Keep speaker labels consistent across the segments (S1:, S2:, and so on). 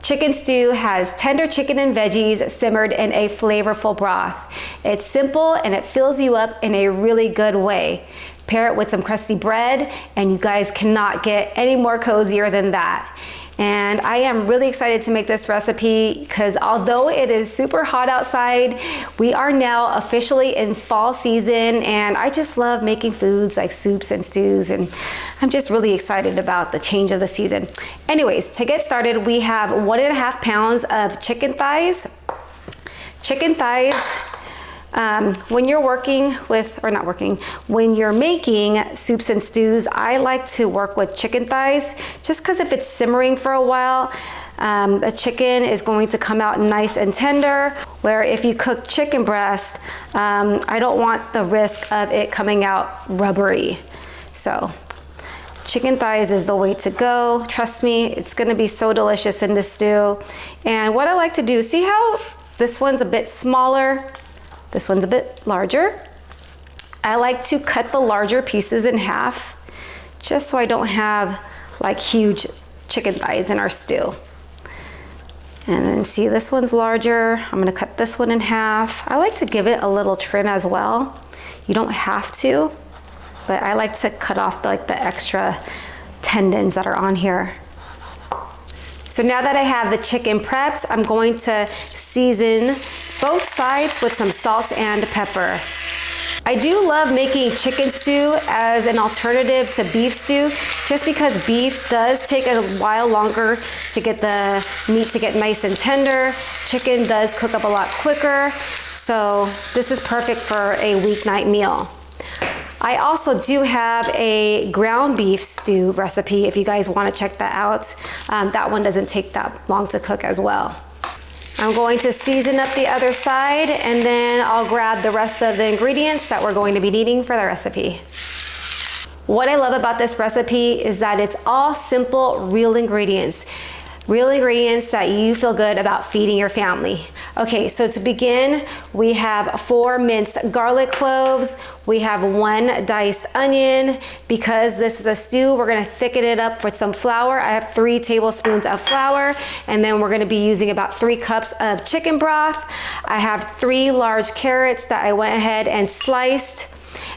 S1: chicken stew has tender chicken and veggies simmered in a flavorful broth. It's simple and it fills you up in a really good way. Pair it with some crusty bread and you guys cannot get any more cozier than that. And I am really excited to make this recipe because although it is super hot outside, we are now officially in fall season, and I just love making foods like soups and stews, and I'm just really excited about the change of the season. Anyways, to get started, we have 1.5 pounds of chicken thighs. When you're when you're making soups and stews, I like to work with chicken thighs just because if it's simmering for a while, the chicken is going to come out nice and tender, where if you cook chicken breast, I don't want the risk of it coming out rubbery. So chicken thighs is the way to go. Trust me, it's gonna be so delicious in this stew. And what I like to do, see how this one's a bit smaller? This one's a bit larger. I like to cut the larger pieces in half just so I don't have like huge chicken thighs in our stew. And then see, this one's larger. I'm gonna cut this one in half. I like to give it a little trim as well. You don't have to, but I like to cut off the extra tendons that are on here. So now that I have the chicken prepped, I'm going to season both sides with some salt and pepper. I do love making chicken stew as an alternative to beef stew, just because beef does take a while longer to get the meat to get nice and tender. Chicken does cook up a lot quicker, so this is perfect for a weeknight meal. I also do have a ground beef stew recipe if you guys want to check that out. That one doesn't take that long to cook as well. I'm going to season up the other side, and then I'll grab the rest of the ingredients that we're going to be needing for the recipe. What I love about this recipe is that it's all simple, real ingredients. Real ingredients that you feel good about feeding your family. Okay, so to begin, we have 4 minced garlic cloves. We have 1 diced onion. Because this is a stew, we're gonna thicken it up with some flour. I have 3 tablespoons of flour, and then we're gonna be using about 3 cups of chicken broth. I have 3 large carrots that I went ahead and sliced.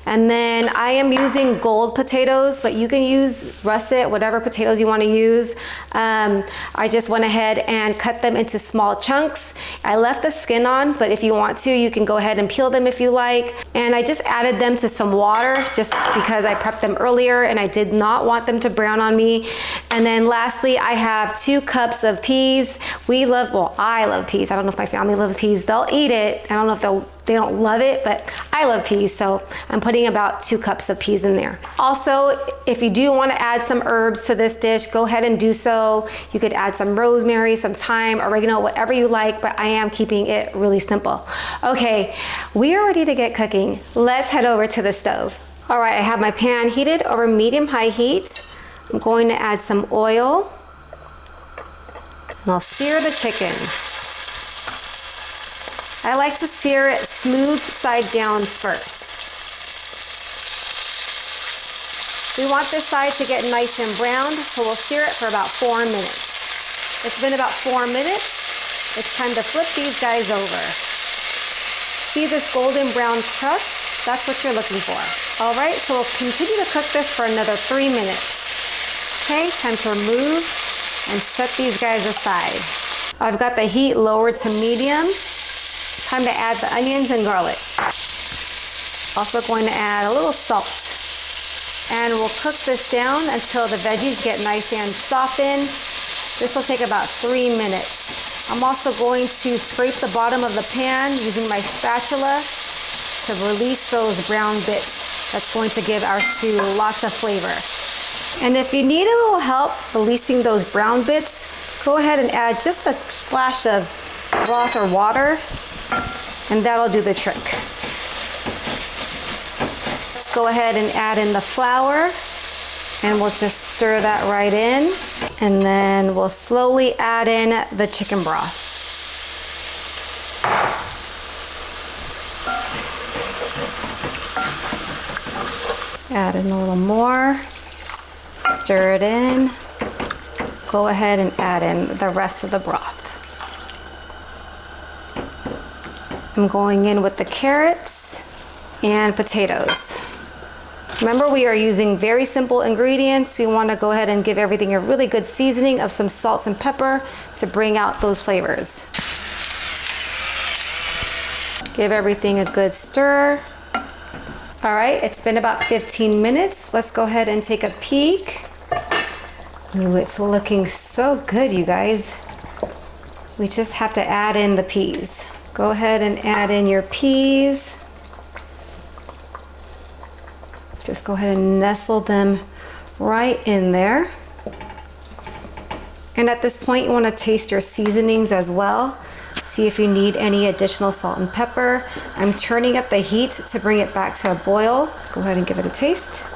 S1: And then I am using gold potatoes, but you can use russet, whatever potatoes you want to use. I just went ahead and cut them into small chunks. I left the skin on, but if you want to, you can go ahead and peel them if you like. And I just added them to some water just because I prepped them earlier and I did not want them to brown on me. And then lastly, I have 2 cups of peas. I love peas. I don't know if my family loves peas. They'll eat it. I don't know if they don't love it, but I love peas, so I'm putting about 2 cups of peas in there. Also, if you do want to add some herbs to this dish, go ahead and do so. You could add some rosemary, some thyme, oregano, whatever you like, but I am keeping it really simple. Okay, we are ready to get cooking. Let's head over to the stove. All right, I have my pan heated over medium-high heat. I'm going to add some oil, and I'll sear the chicken. I like to sear it smooth side down first. We want this side to get nice and browned, so we'll sear it for about 4 minutes. It's been about 4 minutes. It's time to flip these guys over. See this golden brown crust? That's what you're looking for. All right, so we'll continue to cook this for another 3 minutes. Okay, time to remove and set these guys aside. I've got the heat lowered to medium. Time to add the onions and garlic. Also going to add a little salt. And we'll cook this down until the veggies get nice and softened. This will take about 3 minutes. I'm also going to scrape the bottom of the pan using my spatula to release those brown bits. That's going to give our stew lots of flavor. And if you need a little help releasing those brown bits, go ahead and add just a splash of broth or water, and that'll do the trick. Let's go ahead and add in the flour, and we'll just stir that right in, and then we'll slowly add in the chicken broth. Add in a little more, stir it in. Go go ahead and add in the rest of the broth. I'm going in with the carrots and potatoes. Remember, we are using very simple ingredients. We want to go ahead and give everything a really good seasoning of some salt and pepper to bring out those flavors. Give everything a good stir. All right, it's been about 15 minutes. Let's go ahead and take a peek. Ooh, it's looking so good, you guys. We just have to add in the peas. Go ahead and add in your peas. Just go ahead and nestle them right in there. And at this point, you want to taste your seasonings as well. See if you need any additional salt and pepper. I'm turning up the heat to bring it back to a boil. Let's go ahead and give it a taste.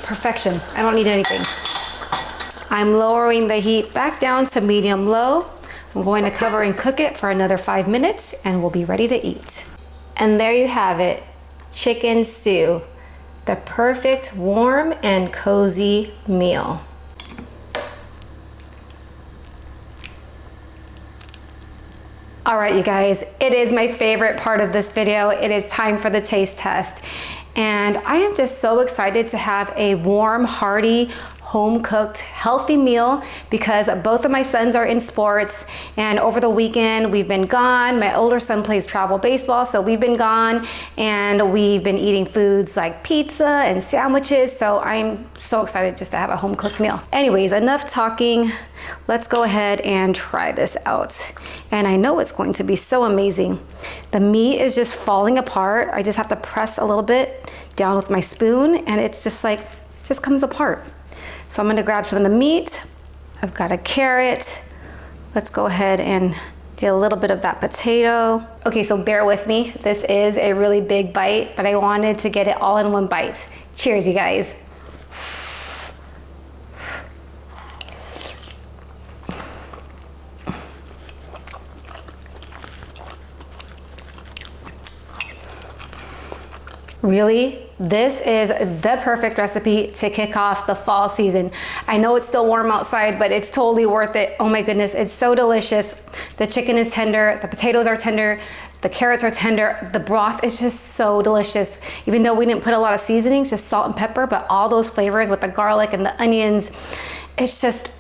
S1: Perfection. I don't need anything. I'm lowering the heat back down to medium-low. I'm going to cover and cook it for another 5 minutes and we'll be ready to eat. And there you have it, chicken stew, the perfect warm and cozy meal. All right, you guys, it is my favorite part of this video. It is time for the taste test. And I am just so excited to have a warm, hearty, home-cooked, healthy meal because both of my sons are in sports, and over the weekend we've been gone. My older son plays travel baseball, so we've been gone, and we've been eating foods like pizza and sandwiches, so I'm so excited just to have a home-cooked meal. Anyways, enough talking. Let's go ahead and try this out. And I know it's going to be so amazing. The meat is just falling apart. I just have to press a little bit down with my spoon, and it's just like, just comes apart. So I'm gonna grab some of the meat. I've got a carrot. Let's go ahead and get a little bit of that potato. Okay, so bear with me. This is a really big bite, but I wanted to get it all in one bite. Cheers, you guys. Really? This is the perfect recipe to kick off the fall season. I know it's still warm outside, but it's totally worth it. Oh my goodness, it's so delicious. The chicken is tender, the potatoes are tender, the carrots are tender, the broth is just so delicious. Even though we didn't put a lot of seasonings, just salt and pepper, but all those flavors with the garlic and the onions, it's just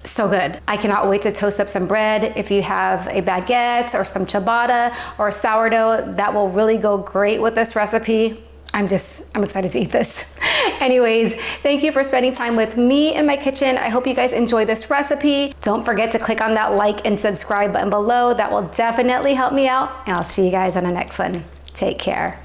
S1: so good. I cannot wait to toast up some bread. If you have a baguette or some ciabatta or sourdough, that will really go great with this recipe. I'm excited to eat this. Anyways, thank you for spending time with me in my kitchen. I hope you guys enjoy this recipe. Don't forget to click on that like and subscribe button below. That will definitely help me out. And I'll see you guys on the next one. Take care.